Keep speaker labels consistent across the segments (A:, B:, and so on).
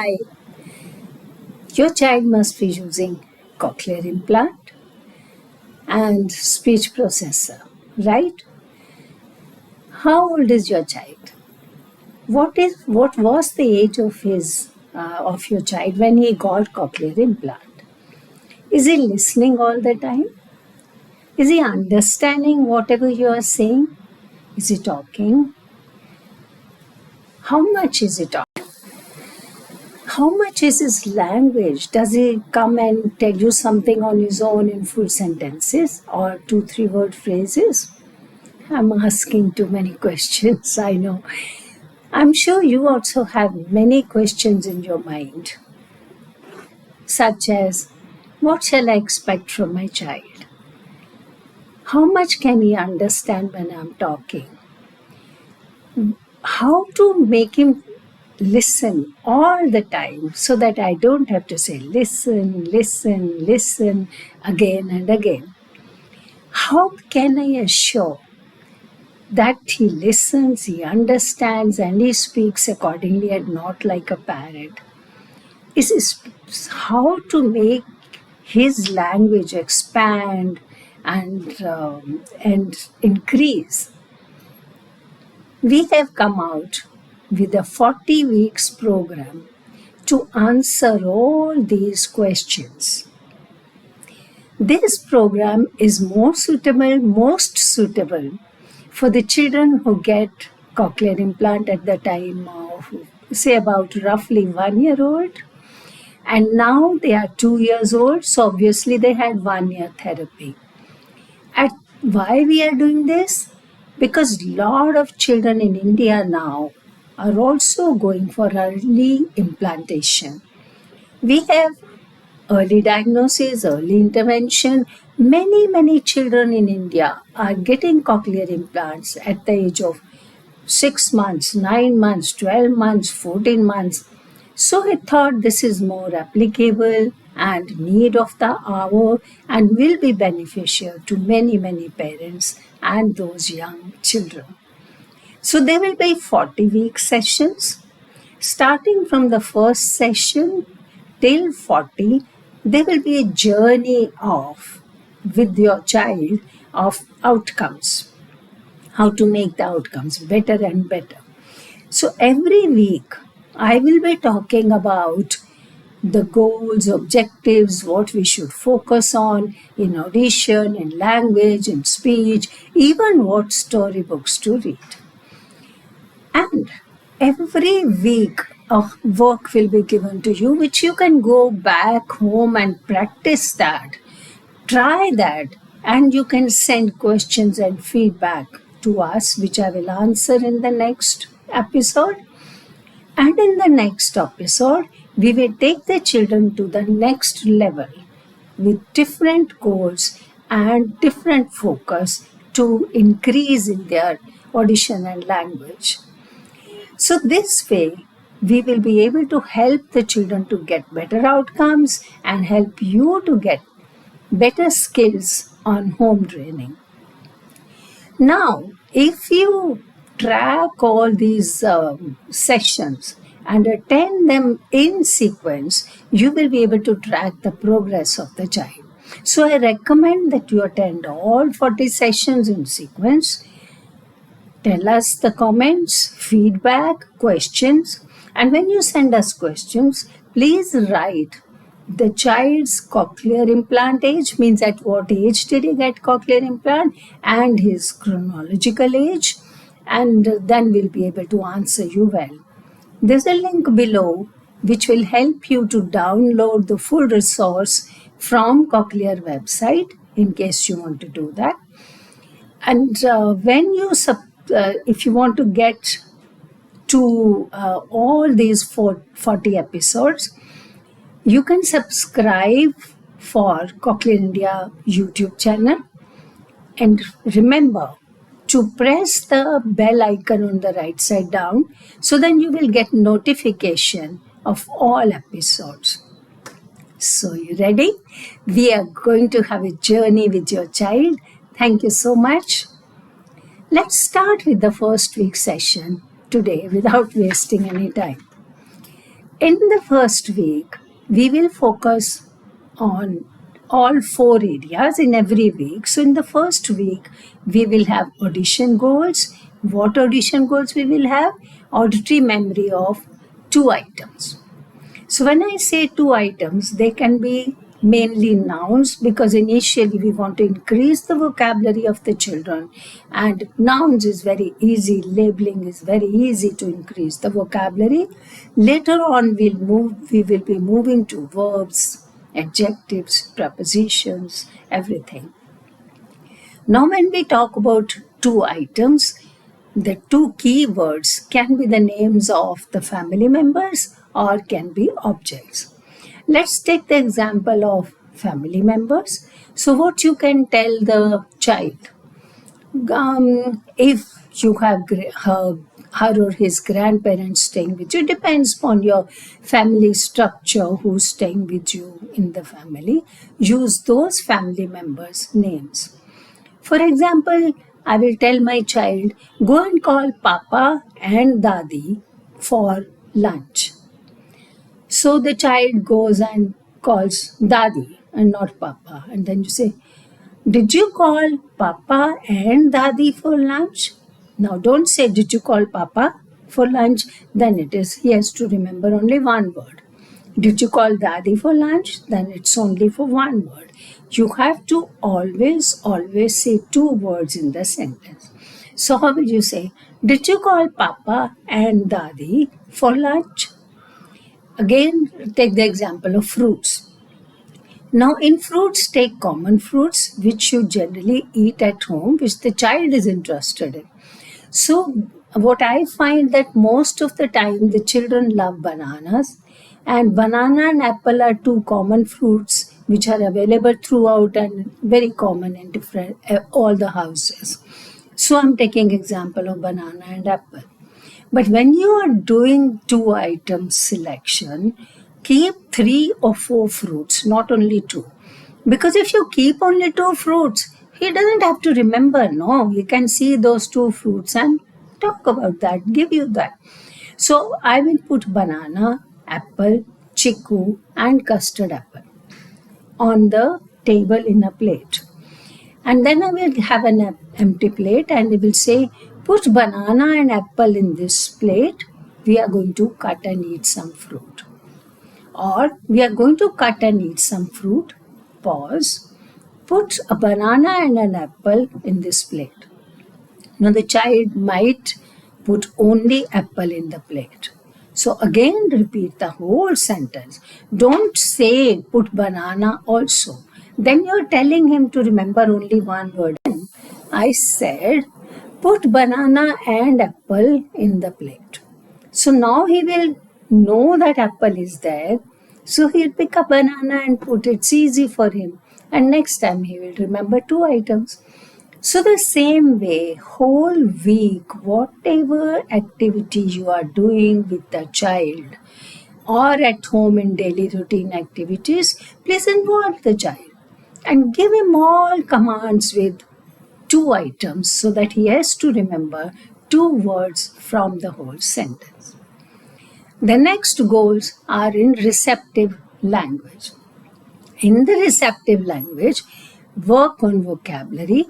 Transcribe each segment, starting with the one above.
A: I, your child must be using cochlear implant and speech processor, right? How old is your child? What was the age of of your child when he got cochlear implant? Is he listening all the time? Is he understanding whatever you are saying? Is he talking? How much is he talking? How much is his language? Does he come and tell you something on his own in full sentences or 2, 3 word phrases? I'm asking too many questions, I know. I'm sure you also have many questions in your mind, such as what shall I expect from my child? How much can he understand when I'm talking? How to make him listen all the time so that I don't have to say listen, listen, listen again and again. How can I assure that he listens, he understands, and he speaks accordingly and not like a parrot? How to make his language expand and increase. We have come out with a 40 weeks program to answer all these questions. This program is most suitable for the children who get cochlear implant at the time of, say, about roughly 1 year old. And now they are 2 years old, so obviously they had 1 year therapy. And why we are doing this? Because a lot of children in India now are also going for early implantation. We have early diagnosis, early intervention. Many children in India are getting cochlear implants at the age of 6 months, 9 months, 12 months, 14 months. So I thought this is more applicable and need of the hour and will be beneficial to many parents and those young children. So there will be 40-week sessions. Starting from the first session till 40, there will be a journey with your child of outcomes, how to make the outcomes better and better. So every week, I will be talking about the goals, objectives, what we should focus on in audition, in language, in speech, even what storybooks to read. And every week, a work will be given to you, which you can go back home and practice that. Try that, and you can send questions and feedback to us, which I will answer in the next episode. And in the next episode, we will take the children to the next level with different goals and different focus to increase in their audition and language. So this way, we will be able to help the children to get better outcomes and help you to get better skills on home training. Now, if you track all these sessions and attend them in sequence, you will be able to track the progress of the child. So I recommend that you attend all 40 sessions in sequence. Tell us the comments, feedback, questions, and when you send us questions, please write the child's cochlear implant age, means at what age did he get cochlear implant, and his chronological age, and then we'll be able to answer you well. There's a link below which will help you to download the full resource from Cochlear website in case you want to do that. And if you want to get to all these 40 episodes, you can subscribe for Cochlear India YouTube channel. And remember to press the bell icon on the right side down, so then you will get notification of all episodes. So you ready? We are going to have a journey with your child. Thank you so much. Let's start with the first week session today without wasting any time. In the first week, we will focus on all 4 areas in every week. So in the first week, we will have audition goals. What audition goals we will have? Auditory memory of 2 items. So when I say 2 items, they can be mainly nouns, because initially we want to increase the vocabulary of the children, and nouns is very easy, labeling is very easy to increase the vocabulary. Later on we will be moving to verbs, adjectives, prepositions, everything. Now when we talk about 2 items, the 2 key words can be the names of the family members or can be objects. Let's take the example of family members. So what you can tell the child, if you have her or his grandparents staying with you, depends upon your family structure, who's staying with you in the family, use those family members' names. For example, I will tell my child, go and call Papa and Dadi for lunch. So the child goes and calls Dadi and not Papa. And then you say, did you call Papa and Dadi for lunch? Now don't say, did you call Papa for lunch? Then it is, he has to remember only one word. Did you call Dadi for lunch? Then it's only for one word. You have to always say 2 words in the sentence. So how will you say, did you call Papa and Dadi for lunch? Again, take the example of fruits. Now in fruits, take common fruits which you generally eat at home, which the child is interested in. So what I find that most of the time the children love bananas, and banana and apple are 2 common fruits which are available throughout and very common in different all the houses. So I'm taking example of banana and apple. But when you are doing 2 item selection, keep 3 or 4 fruits, not only 2. Because if you keep only 2 fruits, he doesn't have to remember, no. He can see those 2 fruits and talk about that, give you that. So I will put banana, apple, chiku and custard apple on the table in a plate. And then I will have an empty plate and I will say, put banana and apple in this plate. We are going to cut and eat some fruit. Or we are going to cut and eat some fruit. Pause. Put a banana and an apple in this plate. Now the child might put only apple in the plate. So again repeat the whole sentence. Don't say put banana also. Then you're telling him to remember only one word. I said put banana and apple in the plate. So now he will know that apple is there. So he'll pick a banana and put it. It's easy for him. And next time he will remember 2 items. So the same way, whole week, whatever activity you are doing with the child or at home in daily routine activities, please involve the child and give him all commands with 2 items so that he has to remember 2 words from the whole sentence. The next goals are in receptive language. In the receptive language, work on vocabulary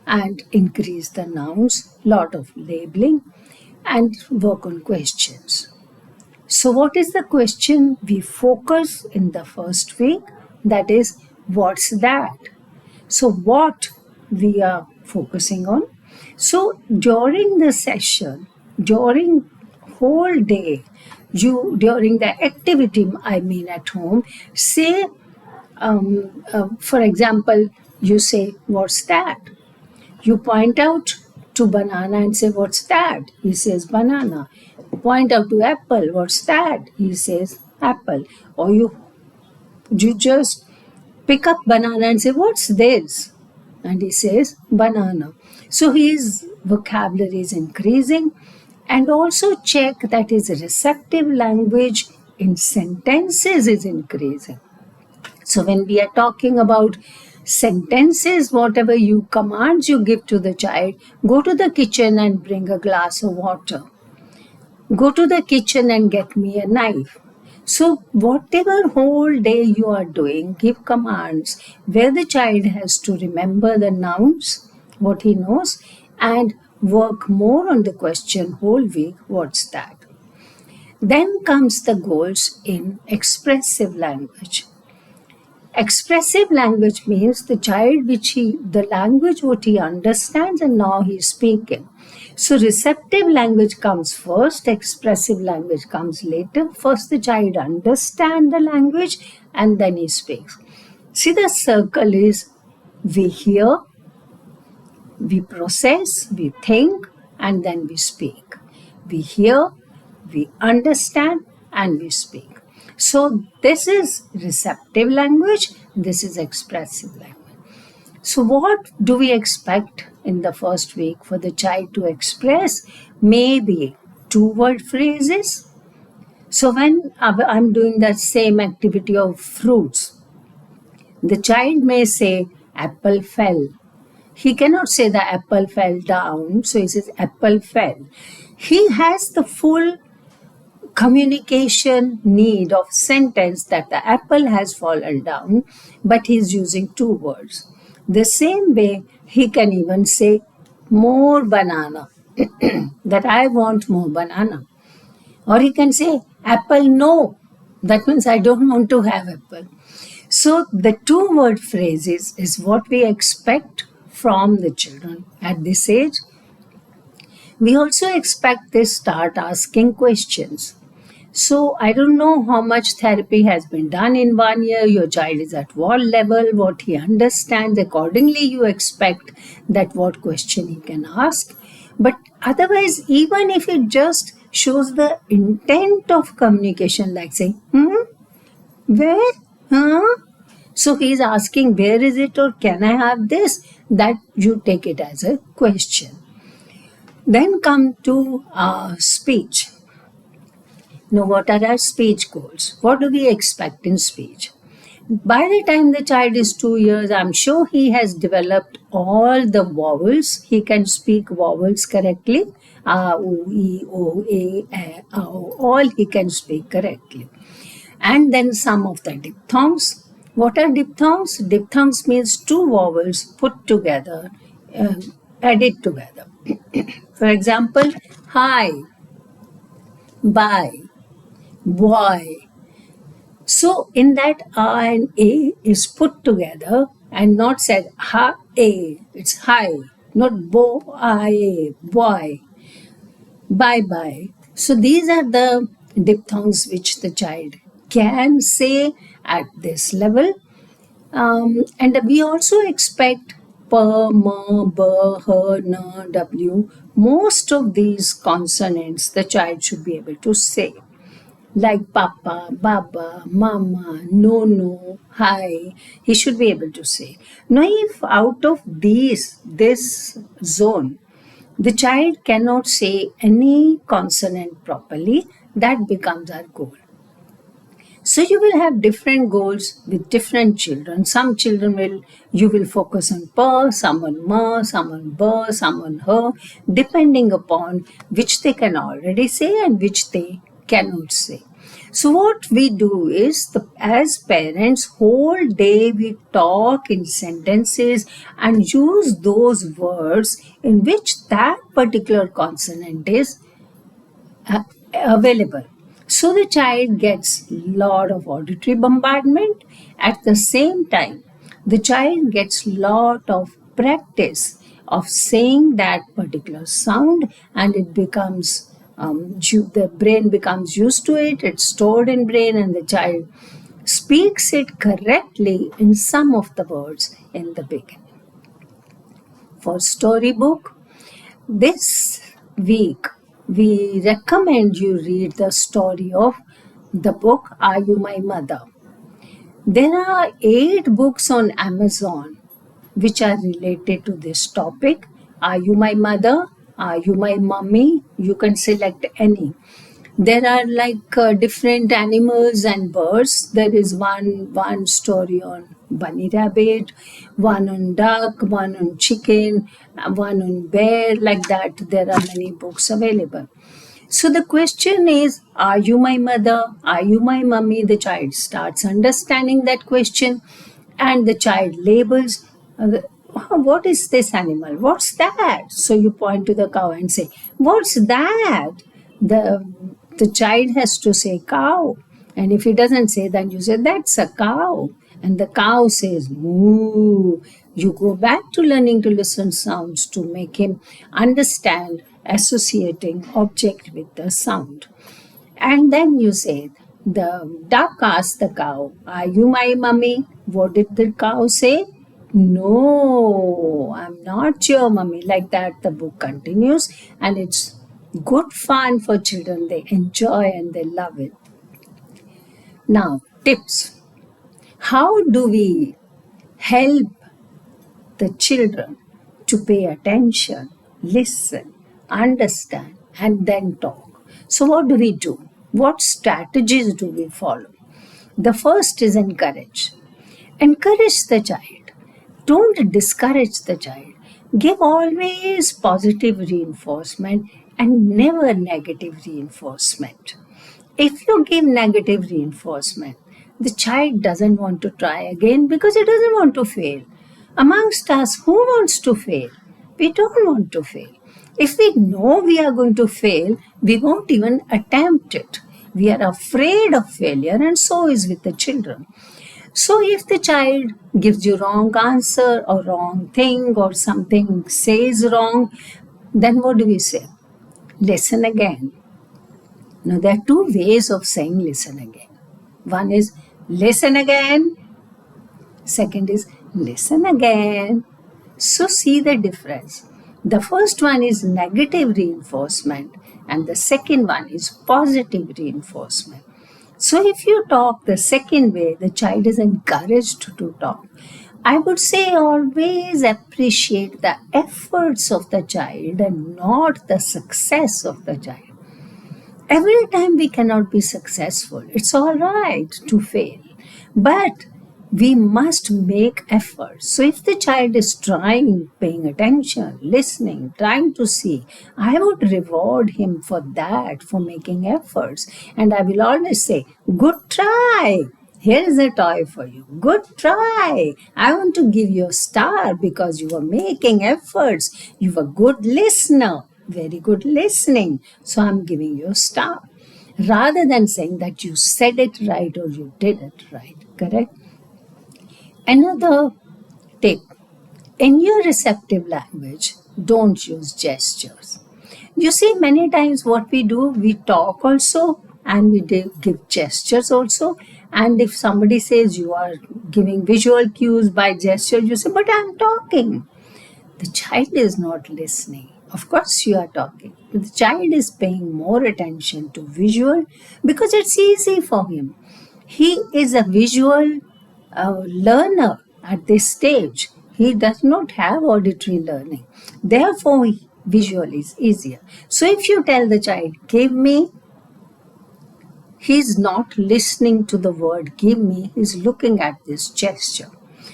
A: and increase the nouns, lot of labeling, and work on questions. So what is the question we focus in the first week? That is, what's that? So what we are focusing on? So during the session, during whole day, during the activity, I mean at home, say, for example, you say, what's that? You point out to banana and say, what's that? He says, banana. Point out to apple, what's that? He says, apple. Or you just pick up banana and say, what's this? And he says, banana. So his vocabulary is increasing. And also check that his receptive language in sentences is increasing. So when we are talking about sentences, whatever you commands you give to the child, go to the kitchen and bring a glass of water. Go to the kitchen and get me a knife. So whatever whole day you are doing, give commands where the child has to remember the nouns, what he knows, and work more on the question whole week, what's that? Then comes the goals in expressive language. Expressive language means the child the language what he understands and now he is speaking. So receptive language comes first, expressive language comes later. First the child understands the language and then he speaks. See, the circle is we hear, we process, we think, and then we speak. We hear, we understand, and we speak. So this is receptive language, this is expressive language. So what do we expect in the first week for the child to express? Maybe 2-word phrases. So when I'm doing that same activity of fruits, the child may say apple fell. He cannot say the apple fell down, so he says apple fell. He has the full communication need of sentence that the apple has fallen down, but he's using 2 words. The same way, he can even say more banana, that I want more banana. Or he can say apple no, that means I don't want to have apple. So the 2-word phrases is what we expect from the children at this age. We also expect they start asking questions. So I don't know how much therapy has been done in 1 year. Your child is at what level, what he understands. Accordingly, you expect that what question he can ask. But otherwise, even if it just shows the intent of communication, like saying, where, so he's asking, where is it or can I have this? That you take it as a question. Then come to speech. Now, what are our speech goals? What do we expect in speech? By the time the child is 2 years, I'm sure he has developed all the vowels. He can speak vowels correctly. A, U, E, O, A, O, all he can speak correctly. And then some of the diphthongs. What are diphthongs? Diphthongs means 2 vowels put together, added together. For example, hi, bye, boy. So in that A and A is put together and not said ha a. It's hi, not bo I boy. Bye bye. So these are the diphthongs which the child can say at this level. And we also expect p, m, b, h, n, w. Most of these consonants the child should be able to say. Like papa, baba, mama, no, no, hi, he should be able to say. Now, if out of this zone, the child cannot say any consonant properly, that becomes our goal. So you will have different goals with different children. Some children you will focus on pa, some on ma, some on ba, some on her, depending upon which they can already say and which they cannot say. So what we do is, as parents, whole day we talk in sentences and use those words in which that particular consonant is available. So the child gets lot of auditory bombardment. At the same time, the child gets lot of practice of saying that particular sound, and it becomes the brain becomes used to it. It's stored in brain, and the child speaks it correctly in some of the words in the beginning. For storybook, this week we recommend you read the story of the book Are You My Mother? There are 8 books on Amazon which are related to this topic. Are You My Mother? Are You My Mummy? You can select any. There are different animals and birds. There is one story on bunny rabbit, one on duck, one on chicken, one on bear, like that. There are many books available. So the question is, are you my mother? Are you my mummy? The child starts understanding that question, and the child labels, what is this animal? What's that? So you point to the cow and say, what's that? The, the child has to say cow. And if he doesn't say, then you say, that's a cow. And the cow says, moo. You go back to learning to listen sounds to make him understand associating object with the sound. And then you say, the duck asked the cow, are you my mummy? What did the cow say? No, I'm not your mummy. Like that, the book continues, and it's good fun for children. They enjoy and they love it. Now, tips. How do we help the children to pay attention, listen, understand, and then talk? So, what do we do? What strategies do we follow? The first is encourage. Encourage the child. Don't discourage the child. Give always positive reinforcement and never negative reinforcement. If you give negative reinforcement, the child doesn't want to try again because he doesn't want to fail. Amongst us, who wants to fail? We don't want to fail. If we know we are going to fail, we won't even attempt it. We are afraid of failure, and so is with the children. So if the child gives you wrong answer or wrong thing or something says wrong, then what do we say? Listen again. Now there are two ways of saying listen again. One is listen again. Second is listen again. So see the difference. The first one is negative reinforcement and the second one is positive reinforcement. So if you talk the second way, the child is encouraged to talk. I would say always appreciate the efforts of the child and not the success of the child. Every time we cannot be successful. It's all right to fail. But we must make efforts. So if the child is trying, paying attention, listening, trying to see, I would reward him for that, for making efforts. And I will always say, good try. Here is a toy for you. Good try. I want to give you a star because you were making efforts. You were a good listener. Very good listening. So I'm giving you a star. Rather than saying that you said it right or you did it right. Correct? Another tip. In your receptive language, don't use gestures. You see, many times what we do, we talk also and we give gestures also. And if somebody says you are giving visual cues by gesture, you say, but I'm talking. The child is not listening. Of course, you are talking. But the child is paying more attention to visual because it's easy for him. He is a visual learner at this stage. He does not have auditory learning. Therefore, visual is easier. So if you tell the child, give me, he's not listening to the word give me, he's looking at this gesture.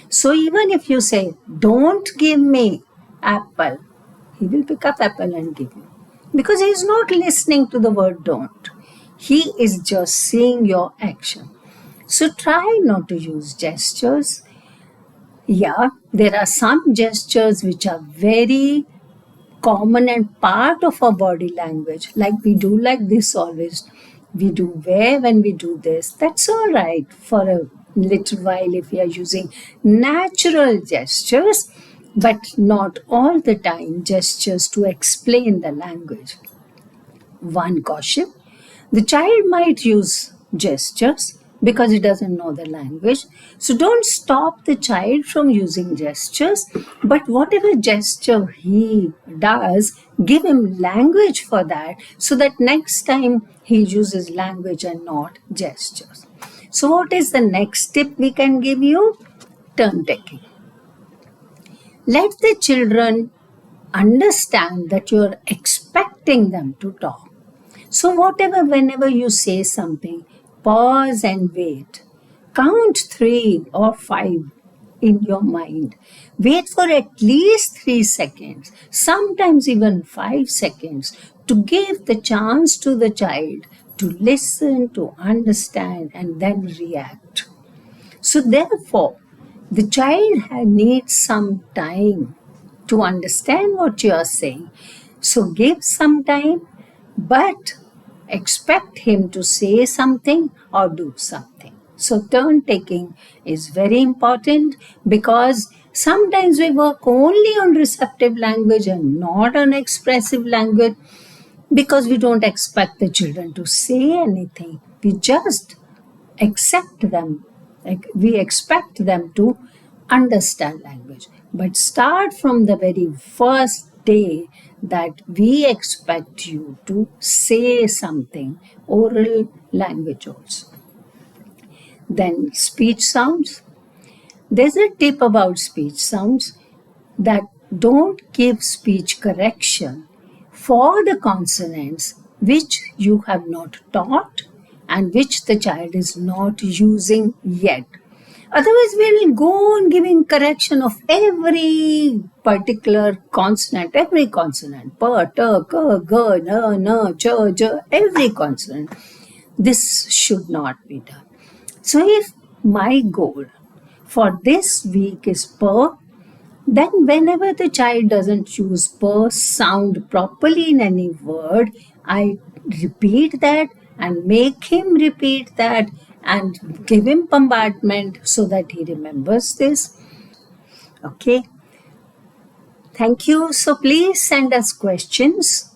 A: So even if you say, don't give me apple, he will pick up apple and give you. Because he is not listening to the word don't. He is just seeing your action. So try not to use gestures. Yeah, there are some gestures which are very common and part of our body language. Like we do like this always. We do where when we do this. That's all right for a little while if we are using natural gestures, but not all the time gestures to explain the language. One caution, the child might use gestures because he doesn't know the language. So don't stop the child from using gestures, but whatever gesture he does, give him language for that so that next time he uses language and not gestures. So what is the next tip we can give you? Turn taking. Let the children understand that you're expecting them to talk. So whenever you say something, pause and wait. Count 3 or 5 in your mind. Wait for at least 3 seconds, sometimes even 5 seconds to give the chance to the child to listen, to understand, and then react. So, therefore, the child needs some time to understand what you are saying. So, give some time, but expect him to say something or do something. So, turn taking is very important because sometimes we work only on receptive language and not on expressive language because we don't expect the children to say anything. We just accept them. Like we expect them to understand language. But start from the very first day that we expect you to say something, oral language also. Then speech sounds. There's a tip about speech sounds that don't give speech correction for the consonants which you have not taught and which the child is not using yet. Otherwise, we will go on giving correction of every particular consonant, every consonant, pa, ta, ka, ga, na, na, cha, ja, every consonant. This should not be done. So, if my goal for this week is per, then whenever the child doesn't use per sound properly in any word, I repeat that and make him repeat that and give him bombardment so that he remembers this. Okay. Thank you. So please send us questions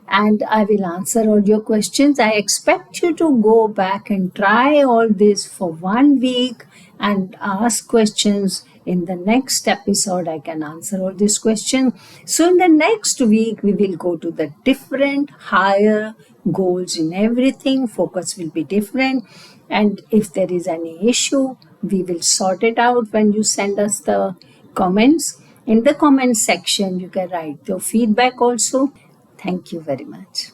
A: and I will answer all your questions. I expect you to go back and try all this for 1 week and ask questions. In the next episode, I can answer all these questions. So in the next week, we will go to the different higher goals in everything. Focus will be different. And if there is any issue, we will sort it out when you send us the comments. In the comment section, you can write your feedback also. Thank you very much.